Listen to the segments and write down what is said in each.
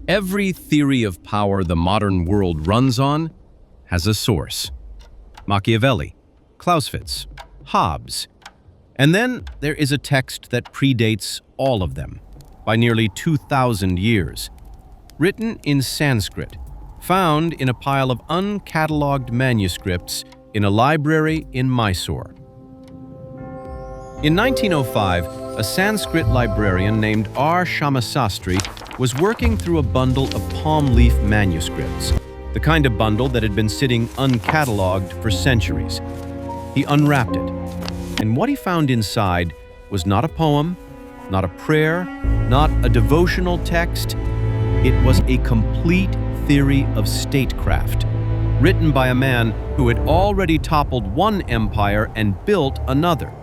Every theory of power the modern world runs on has a source. Machiavelli, Clausewitz, Hobbes. And then there is a text that predates all of them by nearly 2,000 years, written in Sanskrit, found in a pile of uncatalogued manuscripts in a library in Mysore. In 1905, a Sanskrit librarian named R. Shamasastry was working through a bundle of palm leaf manuscripts, the kind of bundle that had been sitting uncatalogued for centuries. He unwrapped it, and what he found inside was not a poem, not a prayer, not a devotional text. It was a complete theory of statecraft, written by a man who had already toppled one empire and built another,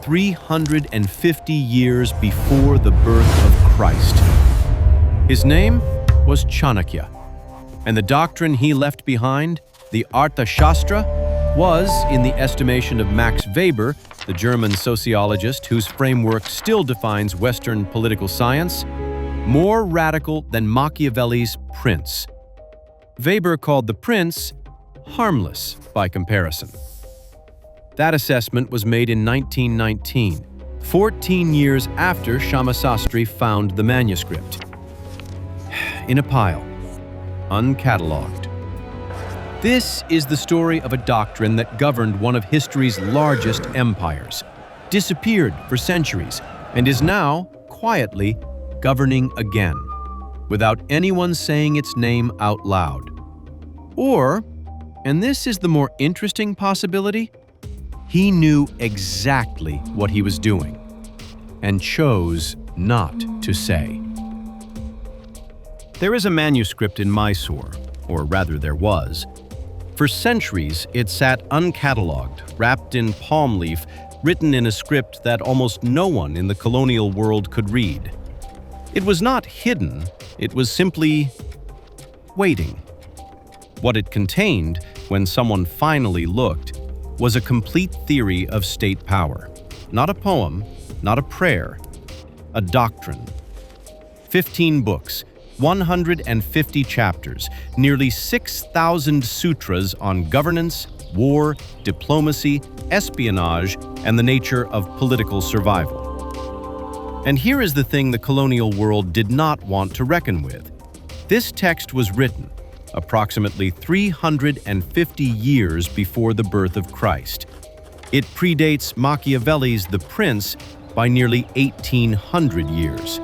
350 years before the birth of Christ. His name was Chanakya, and the doctrine he left behind, the Arthashastra, was, in the estimation of Max Weber, the German sociologist whose framework still defines Western political science, more radical than Machiavelli's Prince. Weber called the Prince harmless by comparison. That assessment was made in 1919, 14 years after Shamasastry found the manuscript. In a pile, uncatalogued. This is the story of a doctrine that governed one of history's largest empires, disappeared for centuries, and is now, quietly, governing again, without anyone saying its name out loud. Or, and this is the more interesting possibility, he knew exactly what he was doing and chose not to say. There is a manuscript in Mysore, or rather there was. For centuries, it sat uncatalogued, wrapped in palm leaf, written in a script that almost no one in the colonial world could read. It was not hidden, it was simply waiting. What it contained, when someone finally looked, was a complete theory of state power. Not a poem, not a prayer, a doctrine. 15 books, 150 chapters, nearly 6,000 sutras on governance, war, diplomacy, espionage, and the nature of political survival. And here is the thing the colonial world did not want to reckon with. This text was written approximately 350 years before the birth of Christ. It predates Machiavelli's The Prince by nearly 1,800 years.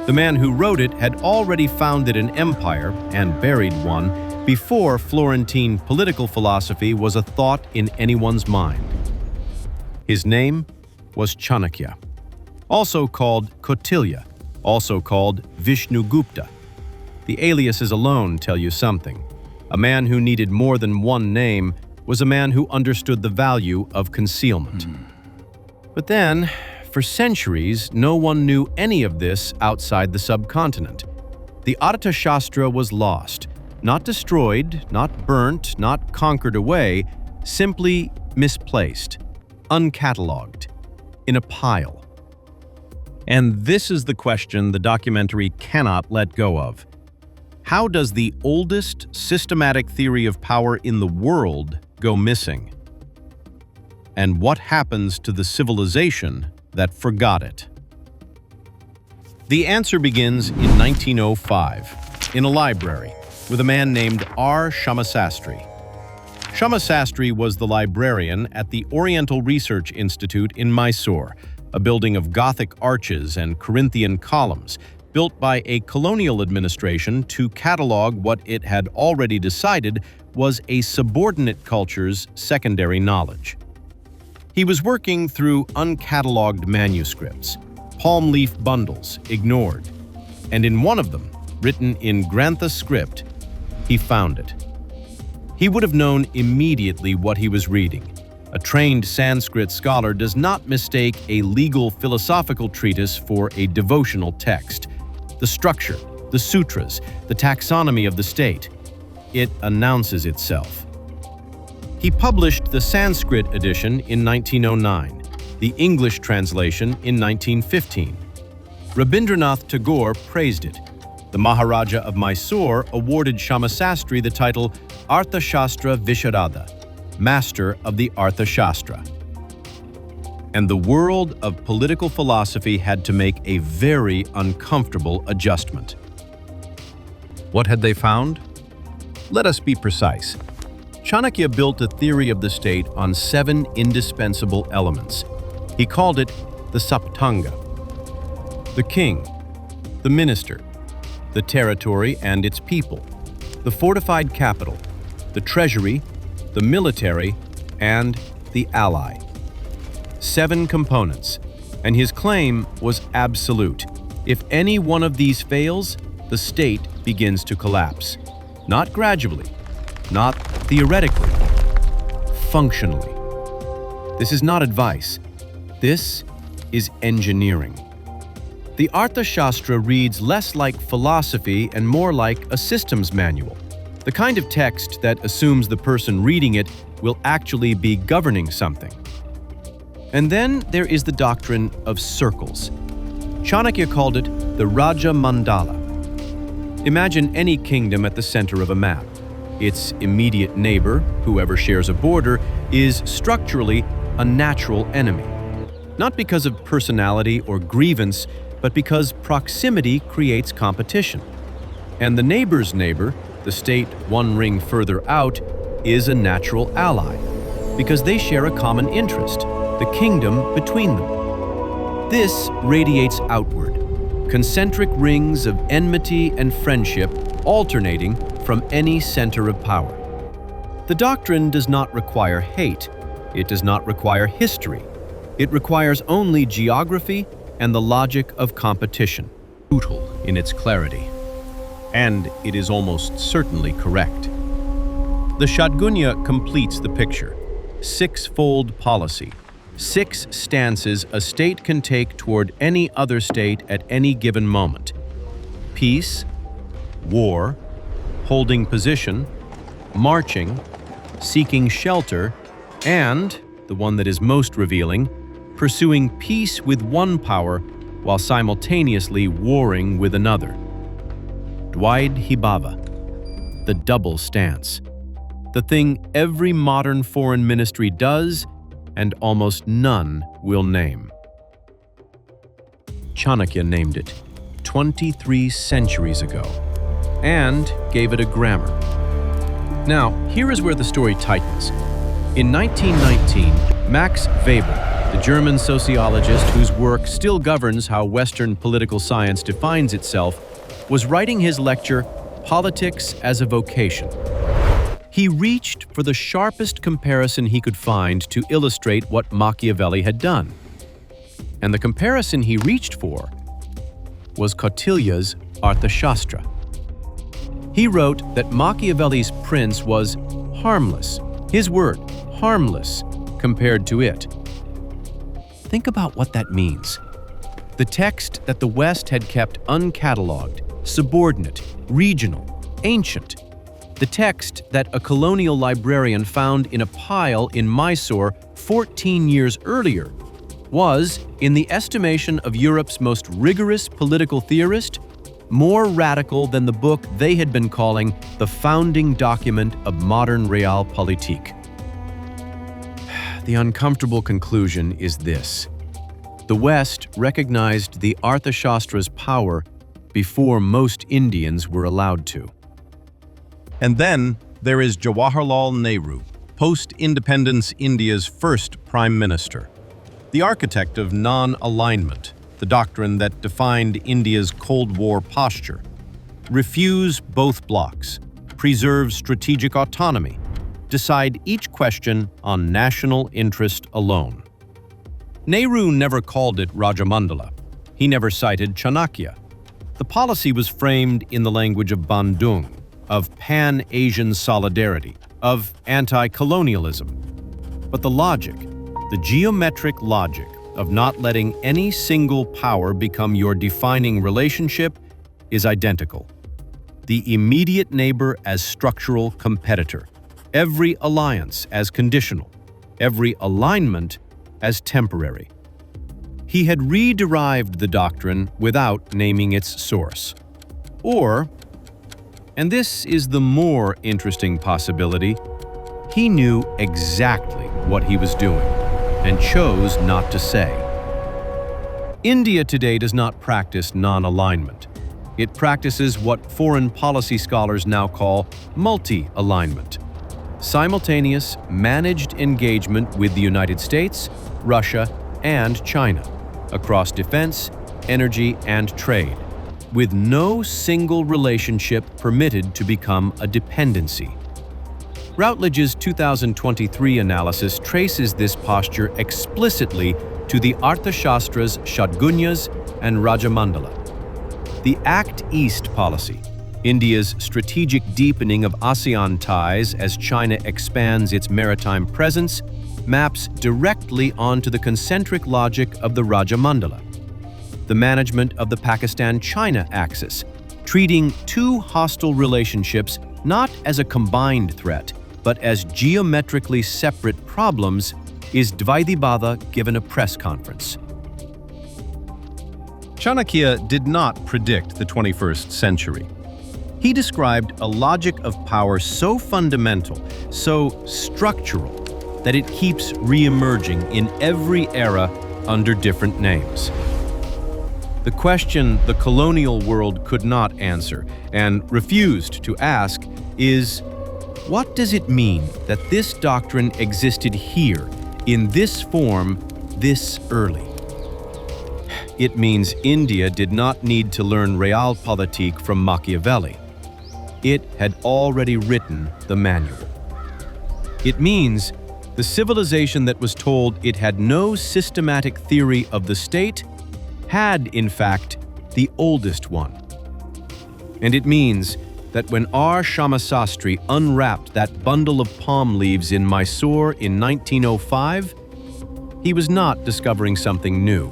The man who wrote it had already founded an empire, and buried one, before Florentine political philosophy was a thought in anyone's mind. His name was Chanakya, also called Kautilya, also called Vishnugupta. The aliases alone tell you something. A man who needed more than one name was a man who understood the value of concealment. But then, for centuries, no one knew any of this outside the subcontinent. The Arthashastra was lost, not destroyed, not burnt, not conquered away, simply misplaced, uncatalogued, in a pile. And this is the question the documentary cannot let go of. How does the oldest systematic theory of power in the world go missing? And what happens to the civilization that forgot it? The answer begins in 1905, in a library, with a man named R. Shamasastry. Shamasastry was the librarian at the Oriental Research Institute in Mysore, a building of Gothic arches and Corinthian columns, built by a colonial administration to catalog what it had already decided was a subordinate culture's secondary knowledge. He was working through uncatalogued manuscripts, palm leaf bundles ignored, and in one of them, written in Grantha script, he found it. He would have known immediately what he was reading. A trained Sanskrit scholar does not mistake a legal philosophical treatise for a devotional text. The structure, the sutras, the taxonomy of the state. It announces itself. He published the Sanskrit edition in 1909, the English translation in 1915. Rabindranath Tagore praised it. The Maharaja of Mysore awarded Shamasastry the title Arthashastra Visharada, Master of the Arthashastra. And the world of political philosophy had to make a very uncomfortable adjustment. What had they found? Let us be precise. Chanakya built a theory of the state on 7 indispensable elements. He called it the Saptanga: the king, the minister, the territory and its people, the fortified capital, the treasury, the military, and the ally. 7 components, and his claim was absolute. If any one of these fails, the state begins to collapse. Not gradually, not theoretically, functionally. This is not advice. This is engineering. The Arthashastra reads less like philosophy and more like a systems manual, the kind of text that assumes the person reading it will actually be governing something. And then there is the doctrine of circles. Chanakya called it the Rajamandala. Imagine any kingdom at the center of a map. Its immediate neighbor, whoever shares a border, is structurally a natural enemy. Not because of personality or grievance, but because proximity creates competition. And the neighbor's neighbor, the state one ring further out, is a natural ally, because they share a common interest, the kingdom between them. This radiates outward, concentric rings of enmity and friendship alternating from any center of power. The doctrine does not require hate. It does not require history. It requires only geography and the logic of competition. Brutal in its clarity. And it is almost certainly correct. The Shadgunya completes the picture. 6-fold policy. 6 stances a state can take toward any other state at any given moment. Peace, war, holding position, marching, seeking shelter, and, the one that is most revealing, pursuing peace with one power while simultaneously warring with another. Dvaidhibhava, the double stance. The thing every modern foreign ministry does and almost none will name. Chanakya named it 23 centuries ago and gave it a grammar. Now, here is where the story tightens. In 1919, Max Weber, the German sociologist whose work still governs how Western political science defines itself, was writing his lecture, Politics as a Vocation. He reached for the sharpest comparison he could find to illustrate what Machiavelli had done. And the comparison he reached for was Kautilya's Arthashastra. He wrote that Machiavelli's prince was harmless, his word, harmless, compared to it. Think about what that means. The text that the West had kept uncatalogued, subordinate, regional, ancient. The text that a colonial librarian found in a pile in Mysore 14 years earlier was, in the estimation of Europe's most rigorous political theorist, more radical than the book they had been calling the founding document of modern Realpolitik. The uncomfortable conclusion is this. The West recognized the Arthashastra's power before most Indians were allowed to. And then there is Jawaharlal Nehru, post-independence India's first prime minister, the architect of non-alignment, the doctrine that defined India's Cold War posture. Refuse both blocs, preserve strategic autonomy, decide each question on national interest alone. Nehru never called it Rajamandala. He never cited Chanakya. The policy was framed in the language of Bandung, of pan-Asian solidarity, of anti-colonialism. But the logic, the geometric logic of not letting any single power become your defining relationship is identical. The immediate neighbor as structural competitor, every alliance as conditional, every alignment as temporary. He had re-derived the doctrine without naming its source. Or, and this is the more interesting possibility, he knew exactly what he was doing and chose not to say. India today does not practice non-alignment. It practices what foreign policy scholars now call multi-alignment, simultaneous managed engagement with the United States, Russia, and China across defense, energy, and trade, with no single relationship permitted to become a dependency. Routledge's 2023 analysis traces this posture explicitly to the Arthashastra's Shadgunyas and Rajamandala. The Act East policy, India's strategic deepening of ASEAN ties as China expands its maritime presence, maps directly onto the concentric logic of the Rajamandala. The management of the Pakistan-China axis, treating two hostile relationships not as a combined threat, but as geometrically separate problems, is Dvaidibhava given a press conference. Chanakya did not predict the 21st century. He described a logic of power so fundamental, so structural, that it keeps re-emerging in every era under different names. The question the colonial world could not answer and refused to ask is, what does it mean that this doctrine existed here, in this form, this early? It means India did not need to learn Realpolitik from Machiavelli. It had already written the manual. It means the civilization that was told it had no systematic theory of the state had, in fact, the oldest one. And it means that when our Shamasastry unwrapped that bundle of palm leaves in Mysore in 1905, he was not discovering something new.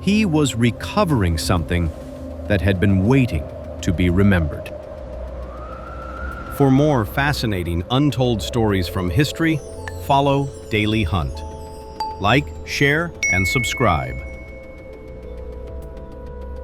He was recovering something that had been waiting to be remembered. For more fascinating untold stories from history, follow Daily Hunt. Like, share, and subscribe.